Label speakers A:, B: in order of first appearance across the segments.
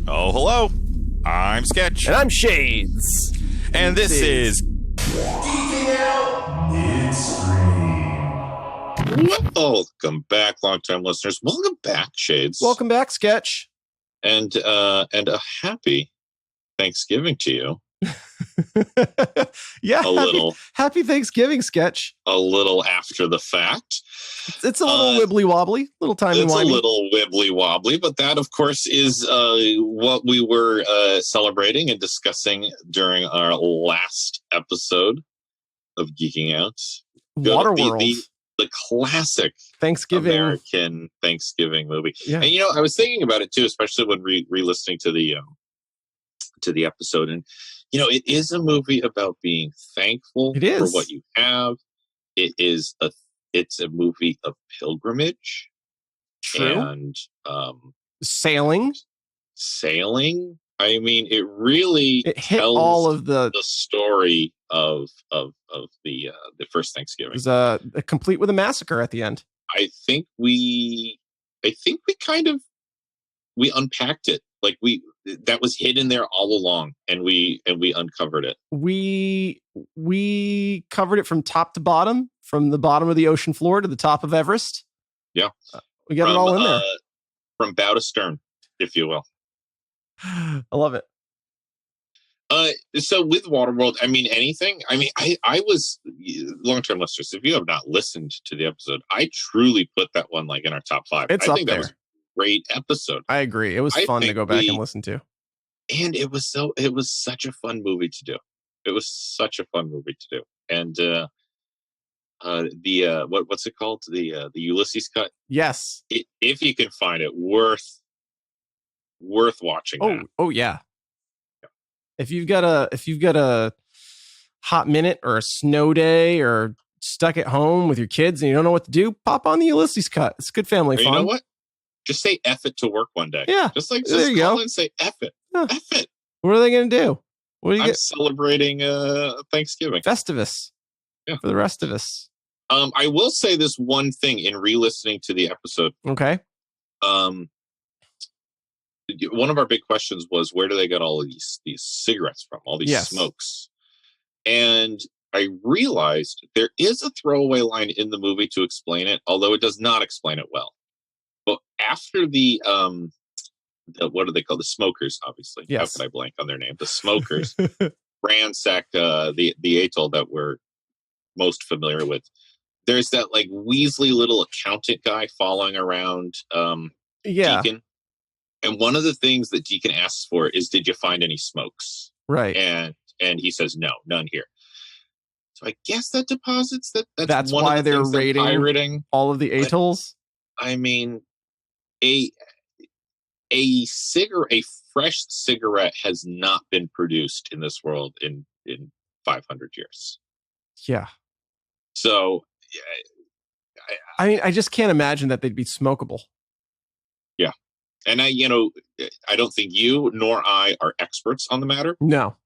A: Oh, hello. I'm Sketch.
B: And I'm Shades.
A: And this is
C: Geeking out Midstream.
D: Welcome back, long-time listeners. Welcome back, Shades.
B: Welcome back, Sketch.
D: And a happy Thanksgiving to you.
B: Yeah, happy Thanksgiving, Sketch.
D: A little after the fact.
B: It's a little wibbly wobbly, little timey-wimey.
D: It's a little wibbly wobbly, but that, of course, is what we were celebrating and discussing during our last episode of Geeking Out.
B: Waterworld.
D: The classic American Thanksgiving movie.
B: Yeah.
D: And, I was thinking about it, too, especially when re-listening to the episode. And, it is a movie about being thankful for what you have. It's a movie of pilgrimage.
B: True.
D: And
B: sailing. I mean, it
D: hit
B: tells all of the
D: story of the first Thanksgiving.
B: It was complete with a massacre at the end.
D: I think we unpacked it. Like that was hidden there all along, and we uncovered it.
B: We covered it from top to bottom, from the bottom of the ocean floor to the top of Everest.
D: Yeah,
B: we got it all in there,
D: from bow to stern, if you will.
B: I love it.
D: So with Waterworld, I mean, anything. I mean, I was long-term listeners. If you have not listened to the episode, I truly put that one in our top 5.
B: It's up there.
D: That was a great episode.
B: I agree. It was fun to go back and listen to.
D: And it was such a fun movie to do. And what's it called? The Ulysses cut.
B: Yes.
D: If you can find it, worth watching.
B: Oh yeah. If you've got a hot minute or a snow day or stuck at home with your kids and you don't know what to do, pop on the Ulysses cut. It's good family fun.
D: You know what? Just say F it to work one day.
B: Yeah.
D: Just call in and say F it.
B: Yeah.
D: F it.
B: What are they going to do?
D: I'm celebrating Thanksgiving.
B: Festivus.
D: Yeah.
B: For the rest of us.
D: I will say this one thing in re-listening to the episode.
B: Okay.
D: One of our big questions was, where do they get all of these cigarettes from? All these smokes. And I realized there is a throwaway line in the movie to explain it, although it does not explain it well. But after the what do they call the smokers? Obviously,
B: yes.
D: How could I blank on their name? The smokers ransack the atoll that we're most familiar with. There's that Weasley little accountant guy following around Deacon, and one of the things that Deacon asks for is, "Did you find any smokes?"
B: Right,
D: and he says, "No, none here." So I guess that deposits that's
B: one why of the they're raiding all of the atolls.
D: But, I mean, a fresh cigarette has not been produced in this world in 500 years.
B: Yeah.
D: So,
B: I mean, I just can't imagine that they'd be smokable.
D: Yeah. And I don't think you nor I are experts on the matter.
B: No,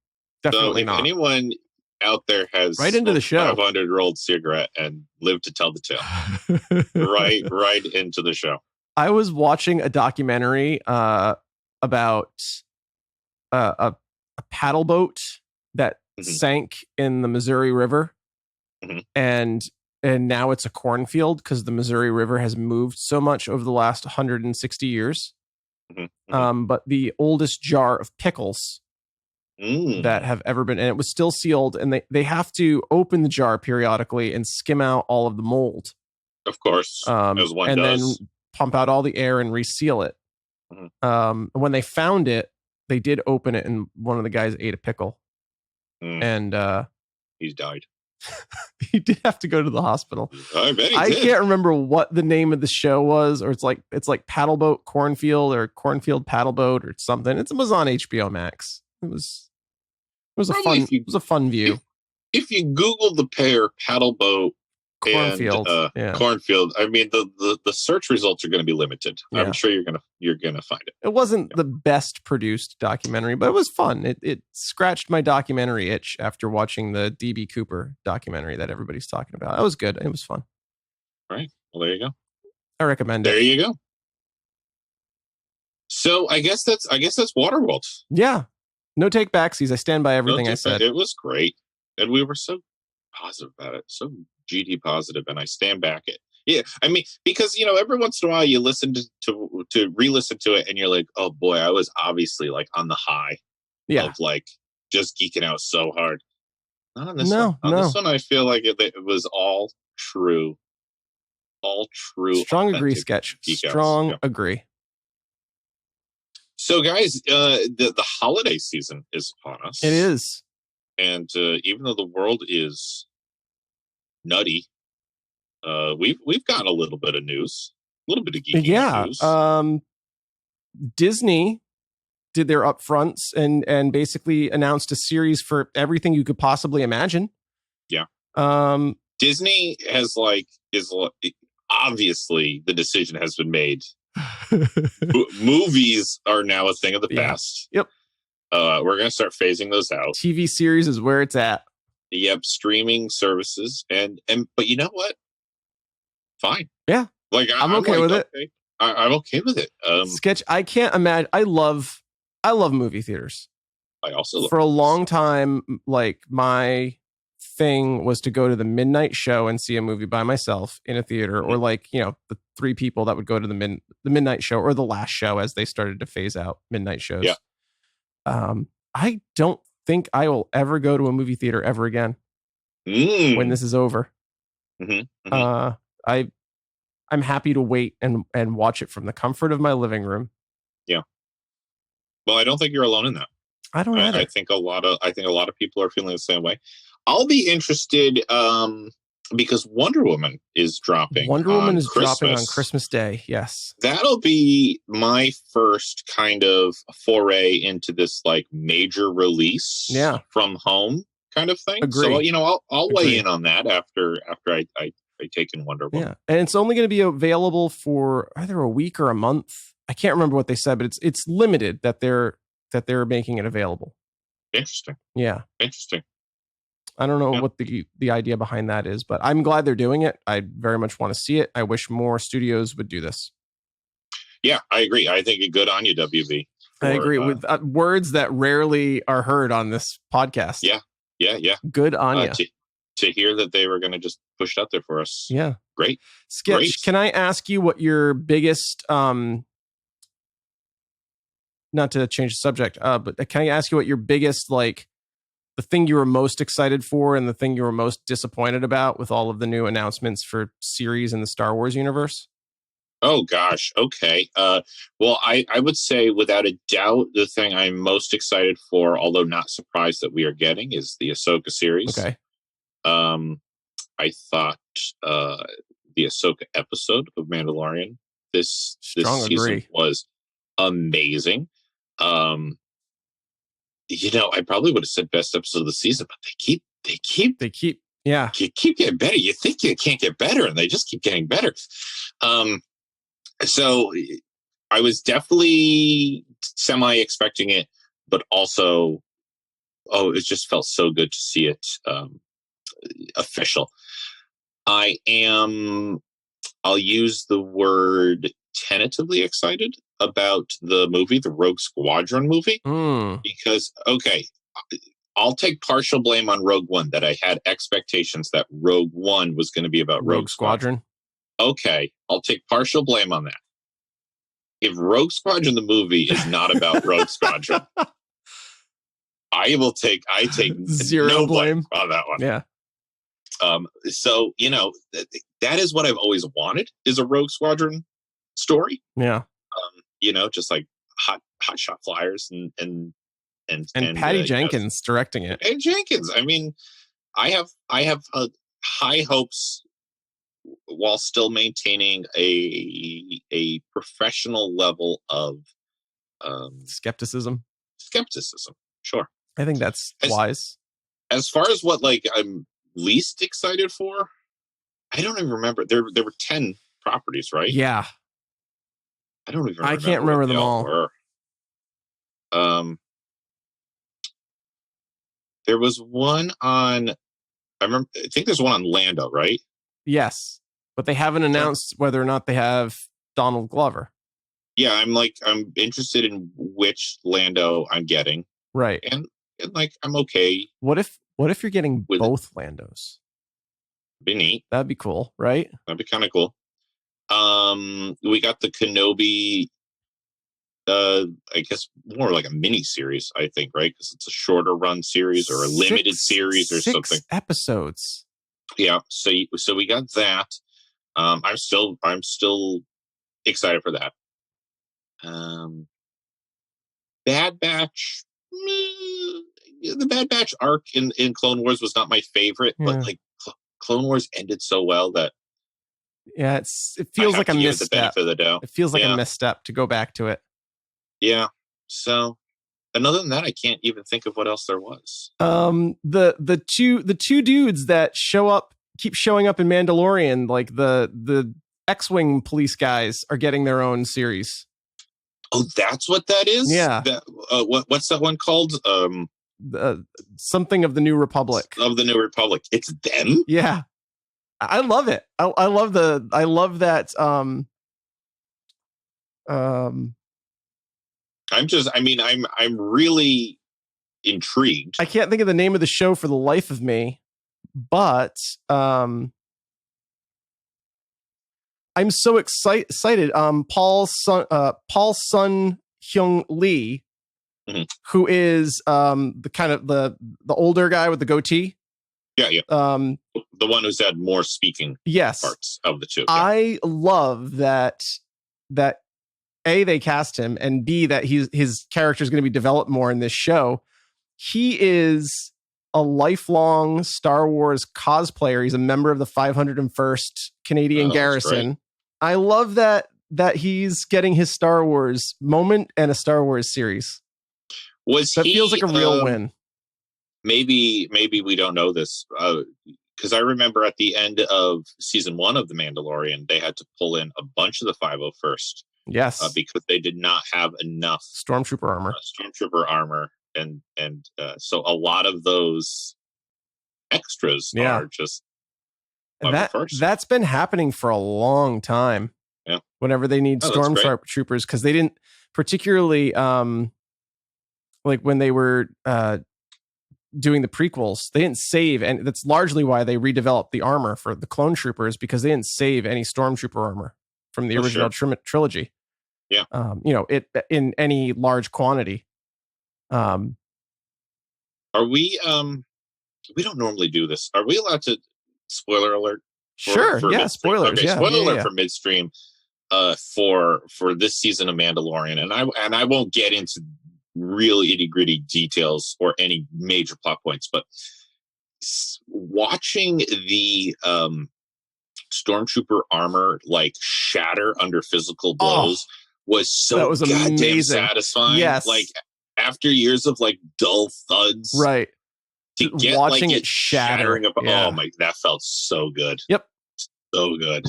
B: definitely not.
D: So if anyone out there has
B: right into the show
D: 500-year-old cigarette and lived to tell the tale, right into the show.
B: I was watching a documentary about a paddle boat that sank in the Missouri River, and now it's a cornfield because the Missouri River has moved so much over the last 160 years. But the oldest jar of pickles that have ever been, and it was still sealed, and they have to open the jar periodically and skim out all of the mold.
D: Of course, as one
B: and
D: does.
B: Then pump out all the air and reseal it. When they found it, they did open it, and one of the guys ate a pickle, and
D: he's died.
B: He did have to go to the hospital.
D: I bet he
B: I
D: did.
B: can't remember what the name of the show was, or it's like Paddleboat Cornfield or Cornfield Paddleboat or something. It was on HBO Max. It was a fun view.
D: If you Google the pair Paddleboat
B: Cornfield,
D: Cornfield, I mean the search results are going to be limited. Yeah. I'm sure you're gonna find it.
B: It wasn't the best produced documentary, but it was fun. It scratched my documentary itch after watching the DB Cooper documentary that everybody's talking about. That was good. It was fun.
D: Right. Well, there you go.
B: I recommend
D: There
B: it.
D: you go. So I guess that's Waterworld.
B: Yeah. No take backsies. I stand by everything I said.
D: It was great, and we were so positive about it, so GT positive, and I stand back it. Yeah, I mean, because every once in a while you listen to re-listen to it, and you're like, oh boy, I was obviously like on the high of like just geeking out so hard. Not on this one. On this one, I feel like it was all true.
B: Strong agree, Sketch. Strong agree.
D: So, guys, the holiday season is upon us.
B: It is.
D: And even though the world is nutty, we've gotten a little bit of news, a little bit of geeking news.
B: Disney did their upfronts and basically announced a series for everything you could possibly imagine.
D: Yeah. Disney is obviously the decision has been made. Movies are now a thing of the past.
B: Yep.
D: We're going to start phasing those out.
B: TV series is where it's at.
D: Yep. Streaming services. But you know what? Fine.
B: Yeah.
D: Like
B: I'm okay with it.
D: I'm okay with it.
B: Sketch. I can't imagine. I love movie theaters.
D: I also love
B: for a long time. Like my thing was to go to the midnight show and see a movie by myself in a theater, or like the three people that would go to the midnight show or the last show as they started to phase out midnight shows.
D: Yeah.
B: I don't think I will ever go to a movie theater ever again when this is over. I'm happy to wait and watch it from the comfort of my living room.
D: Yeah. Well, I don't think you're alone in that.
B: I don't either.
D: I think a lot of people are feeling the same way. I'll be interested because Wonder Woman is dropping.
B: Wonder Woman is dropping on Christmas Day. Yes.
D: That'll be my first kind of foray into this like major release from home kind of thing.
B: Agree.
D: So, I'll weigh in on that after I take in Wonder Woman.
B: Yeah. And it's only going to be available for either a week or a month. I can't remember what they said, but it's limited that they're making it available.
D: Interesting.
B: Yeah.
D: Interesting.
B: I don't know what the idea behind that is, but I'm glad they're doing it. I very much want to see it. I wish more studios would do this. Yeah,
D: I agree. I think good on you, WB.
B: I agree with words that rarely are heard on this podcast.
D: Yeah.
B: Good on you.
D: To hear that they were going to just push it out there for us.
B: Yeah.
D: Great.
B: Sketch,
D: Great.
B: Can I ask you what your biggest, not to change the subject, but can I ask you what your biggest, like, the thing you were most excited for and the thing you were most disappointed about with all of the new announcements for series in the Star Wars universe?
D: Oh, gosh. Okay. Well, I would say without a doubt, the thing I'm most excited for, although not surprised that we are getting, is the Ahsoka series.
B: Okay.
D: I thought the Ahsoka episode of Mandalorian this season was amazing. I probably would have said best episode of the season, but they keep getting better. You think you can't get better, and they just keep getting better. So I was definitely semi expecting it, but also, it just felt so good to see it official. I'll use the word tentatively excited about the movie, the Rogue Squadron movie, because, I'll take partial blame on Rogue One, that I had expectations that Rogue One was going to be about Rogue Squadron. Okay, I'll take partial blame on that. If Rogue Squadron, the movie, is not about Rogue Squadron, I take
B: zero blame
D: on that one.
B: Yeah.
D: So, that is what I've always wanted, is a Rogue Squadron story.
B: Yeah.
D: Just like hot shot flyers and
B: Patty Jenkins directing it.
D: And Jenkins. I mean, I have high hopes while still maintaining a professional level of
B: skepticism.
D: Sure.
B: I think that's wise.
D: As far as what I'm least excited for, I don't even remember. There were 10 properties, right?
B: Yeah.
D: I don't even remember.
B: I can't remember them all.
D: Were. There was one on, I think there's one on Lando, right?
B: Yes. but they haven't announced whether or not they have Donald Glover.
D: Yeah, I'm interested in which Lando I'm getting.
B: Right.
D: And like, I'm okay.
B: What if you're getting
D: With
B: both Landos?
D: Be neat.
B: That'd be cool, right?
D: That'd be kind of cool. We got the Kenobi, I guess more like a mini series, I think, right? Because it's a shorter run series or a limited series or something.
B: 6 episodes.
D: Yeah. So we got that. I'm still excited for that. Bad Batch. The Bad Batch arc in Clone Wars was not my favorite, but like Clone Wars ended so well that
B: it feels like a misstep.
D: The benefit of the doubt.
B: It feels like a misstep to go back to it.
D: Yeah. So, and other than that, I can't even think of what else there was.
B: The two dudes that keep showing up in Mandalorian, like the X-Wing police guys, are getting their own series.
D: Oh, that's what that is?
B: Yeah.
D: What's that one called?
B: Something of the New Republic.
D: Of the New Republic. It's them?
B: Yeah. I love it. I love that.
D: I'm really intrigued.
B: I can't think of the name of the show for the life of me, but I'm so excited. Paul Sun Hyung Lee, who is the kind of the older guy with the goatee.
D: Yeah. The one who's had more speaking parts of the two. Yeah.
B: I love that A, they cast him, and B, that his character is going to be developed more in this show. He is a lifelong Star Wars cosplayer. He's a member of the 501st Canadian Garrison. I love that he's getting his Star Wars moment and a Star Wars series. Feels like a real win.
D: Maybe we don't know this because I remember at the end of season 1 of The Mandalorian, they had to pull in a bunch of the 501st.
B: Yes,
D: because they did not have enough
B: stormtrooper
D: armor, and so a lot of those extras are just
B: that's been happening for a long time.
D: Yeah,
B: whenever they need stormtroopers, because they didn't particularly like when they were doing the prequels, they didn't save, and that's largely why they redeveloped the armor for the clone troopers, because they didn't save any stormtrooper armor from the original trilogy.
D: Yeah.
B: It in any large quantity.
D: Are we we don't normally do this. Are we allowed to spoiler alert?
B: Sure.
D: For
B: spoilers.
D: Okay,
B: yeah.
D: Spoiler alert for Midstream for this season of Mandalorian. And I won't get into real itty-gritty details or any major plot points, but watching the stormtrooper armor like shatter under physical blows was so goddamn amazing. Satisfying.
B: Yes.
D: Like after years of like dull thuds,
B: right?
D: To get
B: watching
D: like
B: it shattering
D: up. Yeah. Oh my, that felt so good.
B: Yep,
D: so good.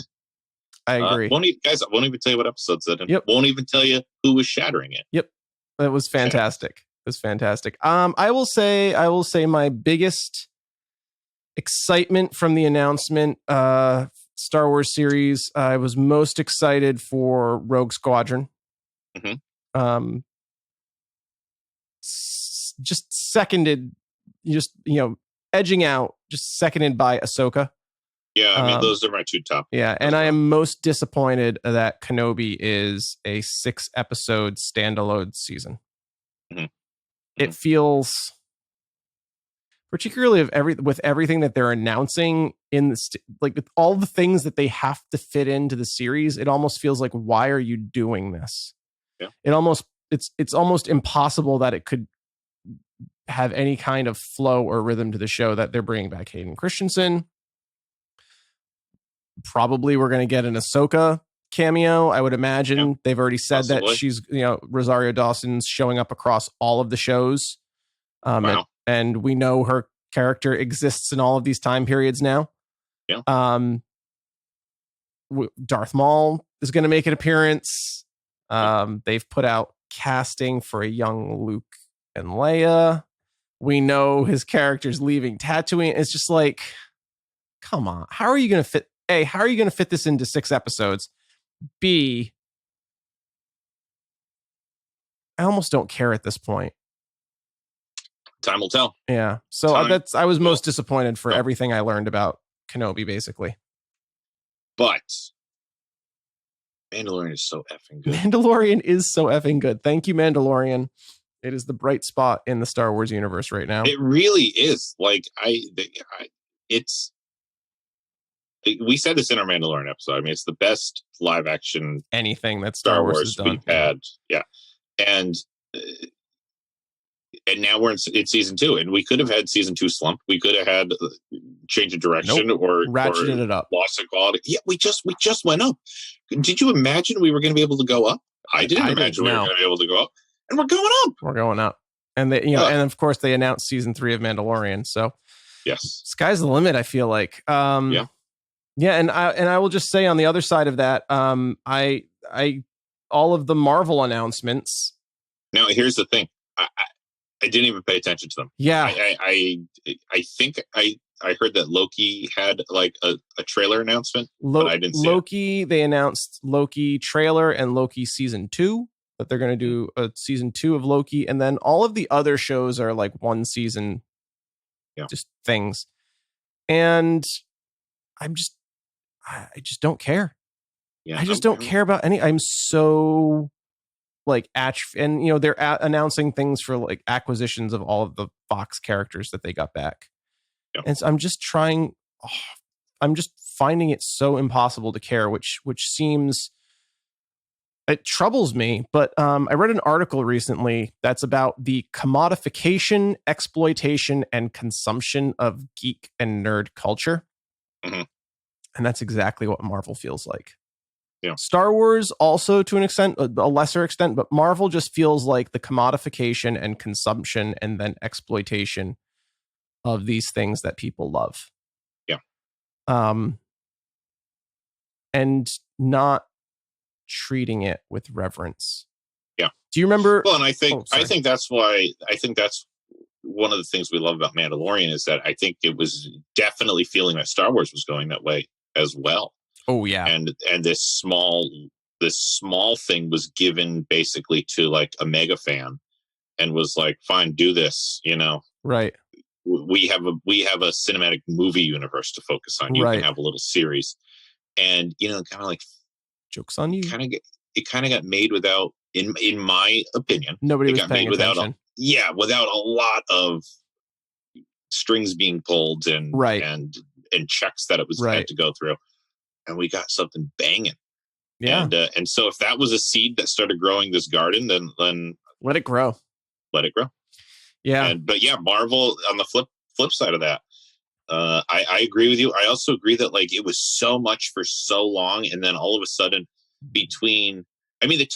B: I agree.
D: I won't even tell you what episodes it.
B: Yep.
D: Won't even tell you who was shattering it.
B: Yep, it was fantastic. It was fantastic. I will say my biggest excitement from the announcement, Star Wars series, I was most excited for Rogue Squadron.
D: Mm-hmm.
B: Just seconded, edging out, just seconded by Ahsoka.
D: Yeah, I mean, those are my two top.
B: Yeah, and I am most disappointed that Kenobi is a 6-episode standalone season.
D: Mm-hmm.
B: It feels, particularly with everything that they're announcing in the like with all the things that they have to fit into the series, it almost feels like, why are you doing this?
D: Yeah.
B: It's almost impossible that it could have any kind of flow or rhythm to the show. That they're bringing back Hayden Christensen. Probably we're going to get an Ahsoka cameo, I would imagine. Yeah, they've already said that she's, Rosario Dawson's showing up across all of the shows.
D: Wow.
B: And we know her character exists in all of these time periods now.
D: Yeah.
B: Darth Maul is going to make an appearance. They've put out casting for a young Luke and Leia. We know his character's leaving Tatooine. It's just like, come on, how are you going to fit A, how are you going to fit this into 6 episodes? B, I almost don't care at this point.
D: Time will tell.
B: Yeah. So I was most disappointed for everything I learned about Kenobi, basically.
D: But Mandalorian is so effing good.
B: Mandalorian is so effing good. Thank you, Mandalorian. It is the bright spot in the Star Wars universe right now.
D: It really is. Like it's. We said this in our Mandalorian episode. I mean, it's the best live action
B: anything that Star Wars has done.
D: We've had. Yeah, and now we're in season 2, and we could have had season 2 slump. We could have had change of direction or
B: ratcheted it up,
D: loss of quality. Yeah, we just went up. Did you imagine we were going to be able to go up? I didn't imagine we were going to be able to go up, and we're going up.
B: We're going up, and they, and of course they announced season 3 of Mandalorian. So
D: yes,
B: sky's the limit. I feel like, yeah, and I will just say on the other side of that, I all of the Marvel announcements.
D: Now here's the thing. I didn't even pay attention to them.
B: Yeah,
D: I think I heard that Loki had like a trailer announcement, but I didn't see
B: Loki. They announced Loki trailer and Loki season 2, that they're going to do a season 2 of Loki, and then all of the other shows are like one season, just things. And I just don't care. Yeah, I just don't care about any. I'm so like and they're announcing things for like acquisitions of all of the Fox characters that they got back. Yep. And so I'm just finding it so impossible to care, which seems, it troubles me. But I read an article recently that's about the commodification, exploitation, and consumption of geek and nerd culture. Mm-hmm. And that's exactly what Marvel feels like. Yeah. Star Wars also to an extent, a lesser extent, but Marvel just feels like the commodification and consumption and then exploitation of these things that people love.
D: Yeah.
B: And not treating it with reverence.
D: Yeah.
B: Do you remember?
D: Well, and I think that's one of the things we love about Mandalorian is that I think it was definitely feeling that Star Wars was going that way as well.
B: Oh yeah.
D: And this small thing was given basically to like a mega fan and was like, fine, do this,
B: Right.
D: We have a cinematic movie universe to focus on. You can have a little series. And kind of like
B: jokes on you.
D: It kind of got made without, in my opinion,
B: nobody was paying attention.
D: Without a lot of strings being pulled and checks that it was had to go through. And we got something banging. Yeah. And so if that was a seed that started growing this garden, then
B: let it grow.
D: Let it grow.
B: Yeah.
D: But Marvel on the flip side of that, I agree with you. I also agree that like it was so much for so long, and then all of a sudden the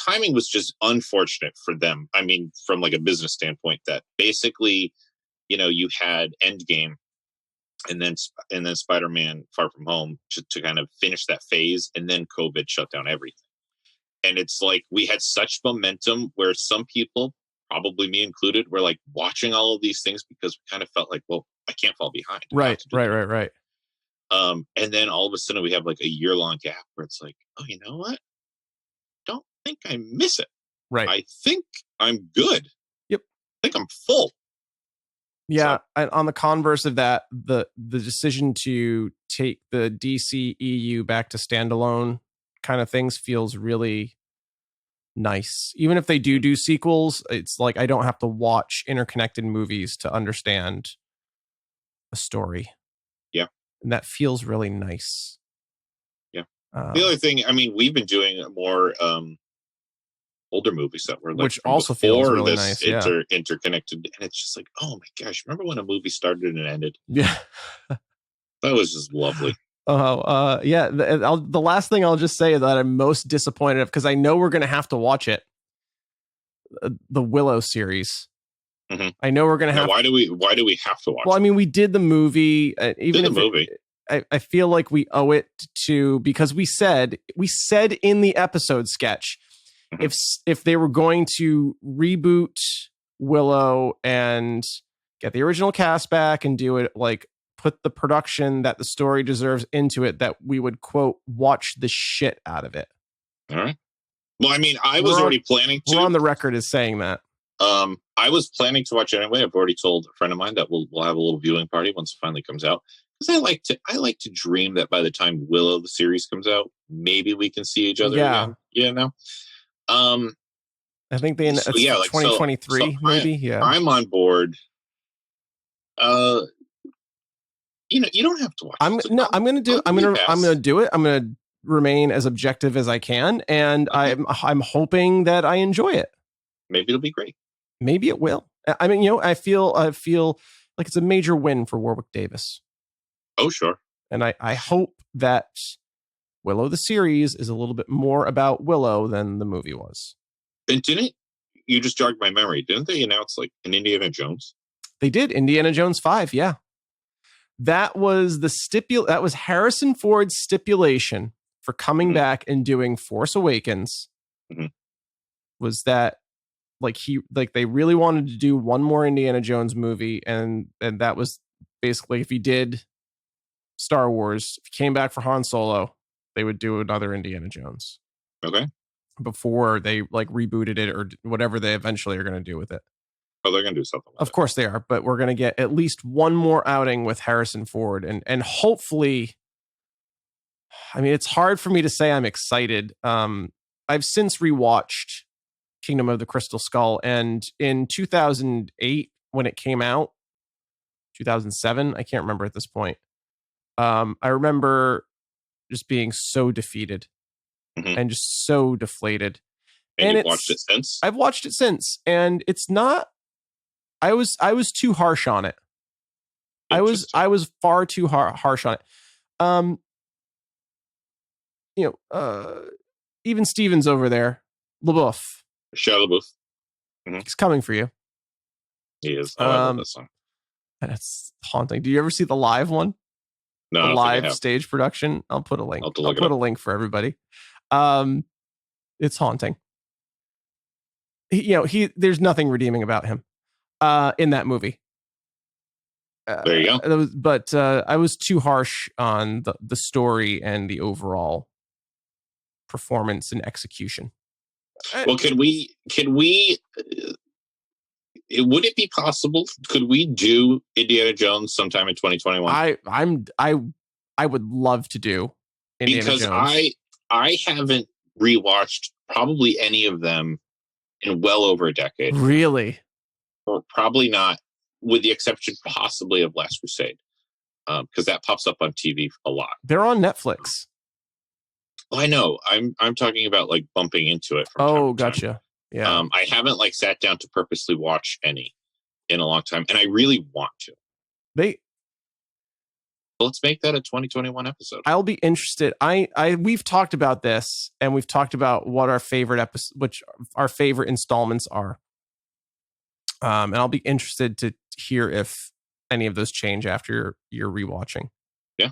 D: timing was just unfortunate for them. I mean, from like a business standpoint, that basically, you had Endgame. And then Spider-Man Far From Home to kind of finish that phase, and then COVID shut down everything. And it's like we had such momentum where some people, probably me included, were like watching all of these things because we kind of felt like, well, I can't fall behind.
B: Right.
D: And then all of a sudden we have like a year-long gap where it's like, oh, you know what? Don't think I miss it.
B: Right.
D: I think I'm good.
B: Yep.
D: I think I'm full.
B: Yeah, and on the converse of that, the decision to take the DC EU back to standalone kind of things feels really nice. Even if they do sequels, it's like I don't have to watch interconnected movies to understand a story.
D: Yeah.
B: And that feels really nice.
D: Yeah. The other thing, I mean, we've been doing more older movies that were like,
B: which also feels really nice,
D: interconnected, and it's just like, oh my gosh, remember when a movie started and ended?
B: Yeah.
D: That was just lovely.
B: The last thing I'll just say that I'm most disappointed of, because I know we're going to have to watch it, the Willow series. Mm-hmm. I know we're going to have.
D: Why do we have to watch?
B: Well, I mean, we did the movie. I feel like we owe it to, because we said in the episode sketch, if they were going to reboot Willow and get the original cast back and do it, like put the production that the story deserves into it, that we would, quote, watch the shit out of it.
D: All right. Well, I mean, I was already planning to.
B: We're on the record as saying that.
D: I was planning to watch it anyway. I've already told a friend of mine that we'll have a little viewing party once it finally comes out. Because I like to dream that by the time Willow the series comes out, maybe we can see each other again. You know?
B: I think it's 2023, maybe.
D: I'm on board. You don't have to watch.
B: I'm going to do it. I'm going to remain as objective as I can, and I'm hoping that I enjoy it.
D: Maybe it'll be great.
B: Maybe it will. I mean, I feel like it's a major win for Warwick Davis.
D: Oh, sure. And
B: I hope that Willow the series is a little bit more about Willow than the movie was.
D: And you just jogged my memory. Didn't they announce like an Indiana Jones?
B: They did. Indiana Jones 5. Yeah. That was that was Harrison Ford's stipulation for coming back and doing Force Awakens. Was that they really wanted to do one more Indiana Jones movie, and that was basically, if he did Star Wars, if he came back for Han Solo, they would do another Indiana Jones.
D: Okay.
B: Before they rebooted it or whatever they eventually are going to do with it.
D: Oh, they're going to do something.
B: Of course they are, but we're going to get at least one more outing with Harrison Ford, and hopefully, I mean, it's hard for me to say I'm excited. I've since rewatched Kingdom of the Crystal Skull, and in 2008 when it came out, 2007, I can't remember at this point. I remember just being so defeated and just so deflated.
D: And you've watched it since?
B: I've watched it since, and it's not. I was too harsh on it. I was far too harsh on it. Even Stevens over there, LaBeouf.
D: Shia LaBeouf.
B: He's coming for you.
D: He is. I love this song.
B: That's haunting. Do you ever see the live one?
D: No,
B: the live stage production. I'll put a link. I'll put a link for everybody. It's haunting. There's nothing redeeming about him in that movie.
D: There you go.
B: But I was too harsh on the story and the overall performance and execution.
D: Well, would it be possible? Could we do Indiana Jones sometime in 2021?
B: I would love to do Indiana Jones.
D: Because I haven't rewatched probably any of them in well over a decade.
B: Really?
D: Or probably not, with the exception possibly of Last Crusade, because that pops up on TV a lot.
B: They're on Netflix.
D: Well, I know. I'm talking about bumping into it. From
B: time to gotcha. Time. Yeah.
D: I haven't sat down to purposely watch any in a long time, and I really want to. Let's make that a 2021 episode.
B: I'll be interested. We've talked about this, and we've talked about what our favorite our favorite installments are. And I'll be interested to hear if any of those change after your rewatching.
D: Yeah.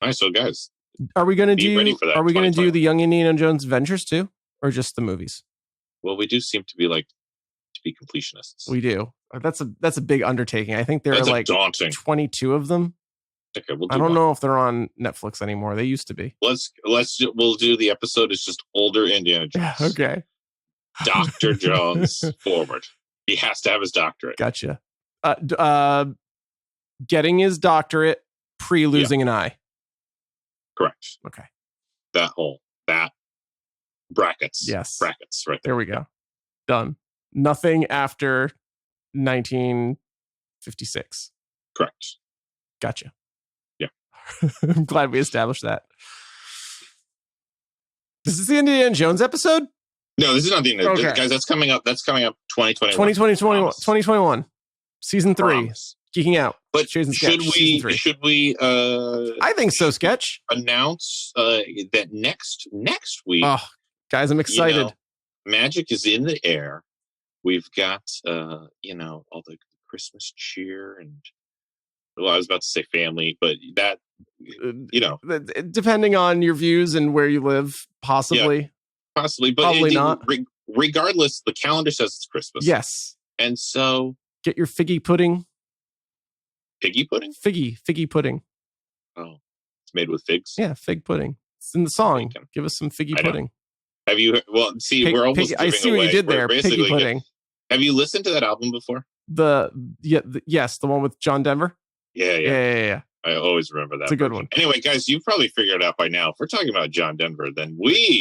D: All right. So, guys,
B: are we going to do the Young Indiana Jones Adventures too, or just the movies? Well,
D: we do seem to be completionists.
B: We do. That's a big undertaking. I think there are
D: daunting
B: 22 of them.
D: Okay,
B: I don't know if they're on Netflix anymore. They used to be.
D: We'll do the episode. It's just older Indiana Jones.
B: Yeah, okay.
D: Dr. Jones forward. He has to have his doctorate.
B: Gotcha. Getting his doctorate pre-losing an eye.
D: Correct.
B: Okay.
D: That brackets.
B: Yes.
D: Brackets right
B: there. There we go. Done. Nothing after 1956.
D: Correct.
B: Gotcha.
D: Yeah.
B: I'm glad we established that. This is the Indiana Jones episode?
D: No, this is not the end. Okay. Guys, that's coming up 2021.
B: 2021. Season 3.
D: Promise.
B: Geeking out.
D: But should we
B: I think so, Sketch.
D: Announce that next week.
B: Oh, guys, I'm excited.
D: Magic is in the air. We've got all the Christmas cheer and I was about to say family, but that
B: depending on your views and where you live, possibly.
D: Yeah. Possibly, but
B: probably not.
D: Regardless, the calendar says it's Christmas.
B: Yes.
D: And so...
B: Get your figgy pudding.
D: Piggy pudding?
B: Figgy pudding.
D: Oh, it's made with figs.
B: Yeah, fig pudding. It's in the song.
D: Bacon.
B: Give us some figgy
D: I know.
B: pudding.
D: Have you? Well, see, we're almost.
B: I see what you did there. Piggy pudding.
D: Have you listened to that album before?
B: Yes, the one with John Denver.
D: Yeah. I always remember that.
B: It's a good one.
D: Anyway, guys, you've probably figured it out by now. If we're talking about John Denver, then we.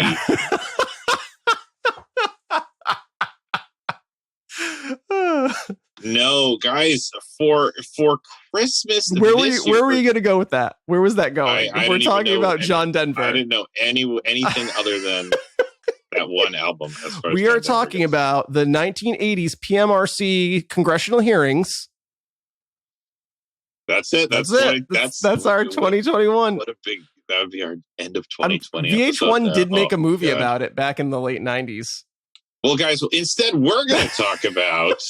D: No, guys, for Christmas.
B: Where were you going to go with that? Where was that going? If we're talking about John Denver,
D: I didn't know anything other than that one album. As far
B: we
D: as
B: are talking about the 1980s PMRC congressional hearings.
D: That's it. That's our
B: 2021.
D: What a big, that would be our end of 2020.
B: VH1 did make a movie about it back in the late 90s.
D: Well, guys, instead we're going to talk about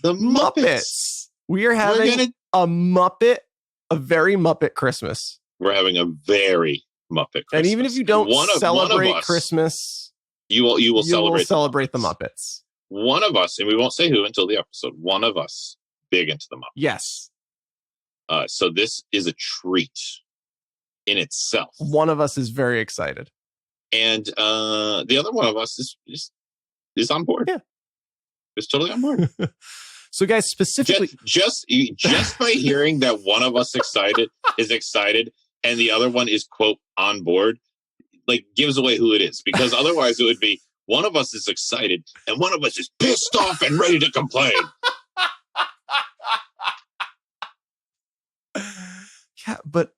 D: the Muppets.
B: We are having a very Muppet Christmas.
D: We're having a very Muppet Christmas.
B: And even if you don't celebrate Christmas,
D: you will
B: celebrate the Muppets.
D: One of us, and we won't say who until the episode, one of us big into the Muppets.
B: Yes.
D: So this is a treat in itself.
B: One of us is very excited.
D: And the other one of us is on board.
B: Yeah.
D: Is totally on board.
B: So guys, specifically
D: just by hearing that one of us is excited and the other one is, quote, on board, like gives away who it is. Because otherwise it would be one of us is excited and one of us is pissed off and ready to complain.
B: Yeah, but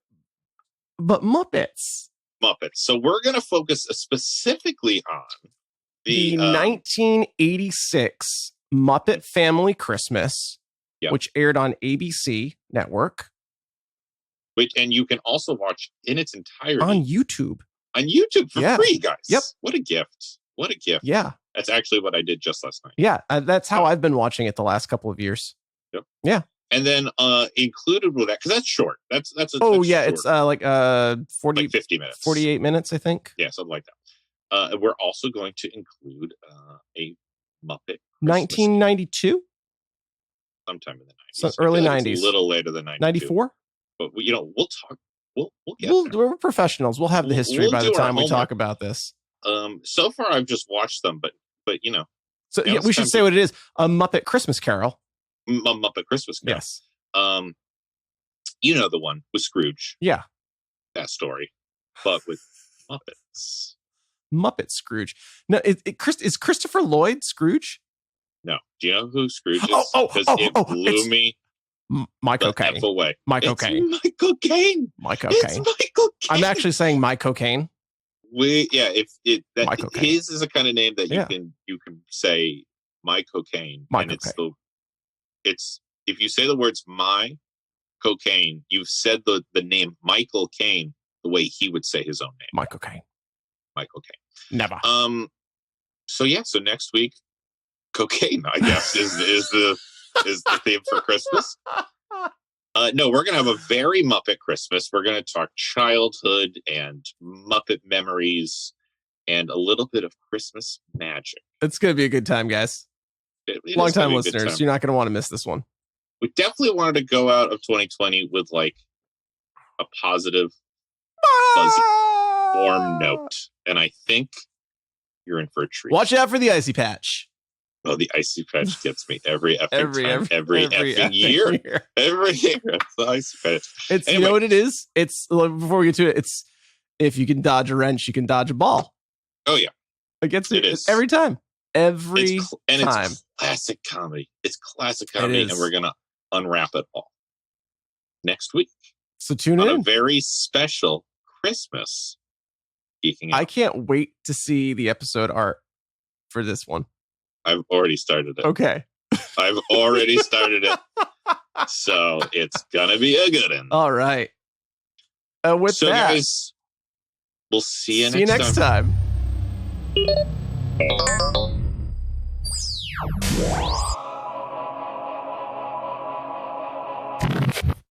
B: Muppets.
D: So we're going to focus specifically on
B: the 1986 Muppet Family Christmas, which aired on ABC Network.
D: And you can also watch in its entirety
B: on YouTube.
D: On YouTube for free, guys.
B: Yep.
D: What a gift. What a gift.
B: Yeah.
D: That's actually what I did just last night.
B: Yeah. That's how I've been watching it the last couple of years.
D: Yep.
B: Yeah.
D: And then included with that, because that's short. That's
B: short. It's like
D: 50 minutes.
B: 48 minutes, I think.
D: Yeah, something like that. We're also going to include a Muppet Christmas
B: 1992?
D: Sometime in the 90s.
B: So early 90s.
D: It's a little later than 92.
B: 94?
D: But we'll talk. We'll get there.
B: We're professionals. We'll have the history by the time we talk about this.
D: So far I've just watched them, but
B: So we should say what it is. A Muppet Christmas Carol.
D: A Muppet Christmas Carol.
B: Yes.
D: The one with Scrooge.
B: Yeah.
D: That story. But with Muppets.
B: Muppet Scrooge. No, is Christopher Lloyd Scrooge?
D: No. Do you know who Scrooge is?
B: Because
D: it blew me.
B: Michael Caine.
D: Away.
B: Michael Caine.
D: Michael Caine.
B: Michael
D: It's
B: Caine.
D: Michael Caine.
B: I'm actually saying Mike Cocaine.
D: Michael Caine. His is a kind of name that you can say my cocaine. It's if you say the words my cocaine, you've said the name Michael Caine the way he would say his own name.
B: Michael Caine. Never.
D: So next week, cocaine, I guess, is the theme for Christmas. No, we're gonna have a very Muppet Christmas. We're gonna talk childhood and Muppet memories and a little bit of Christmas magic.
B: It's gonna be a good time, guys. Long time listeners, you're not gonna want to miss this one.
D: We definitely wanted to go out of 2020 with like a positive, fuzzy, warm note, and I think you're in for a treat.
B: Watch out for the icy patch.
D: Oh, the icy patch gets me every effing year. Every year. It's the icy patch.
B: It's anyway. You know what it is? It's before we get to it, it's if you can dodge a wrench, you can dodge a ball.
D: Oh yeah.
B: It gets it every time. Every time.
D: It's classic comedy. It's classic comedy, and we're gonna unwrap it all next week.
B: So tune in.
D: On a very special Christmas Geeking Out.
B: I can't wait to see the episode art for this one.
D: I've already started it.
B: Okay.
D: I've already started it. So it's gonna be a good one.
B: All right. With that,
D: guys, we'll see you next
B: time.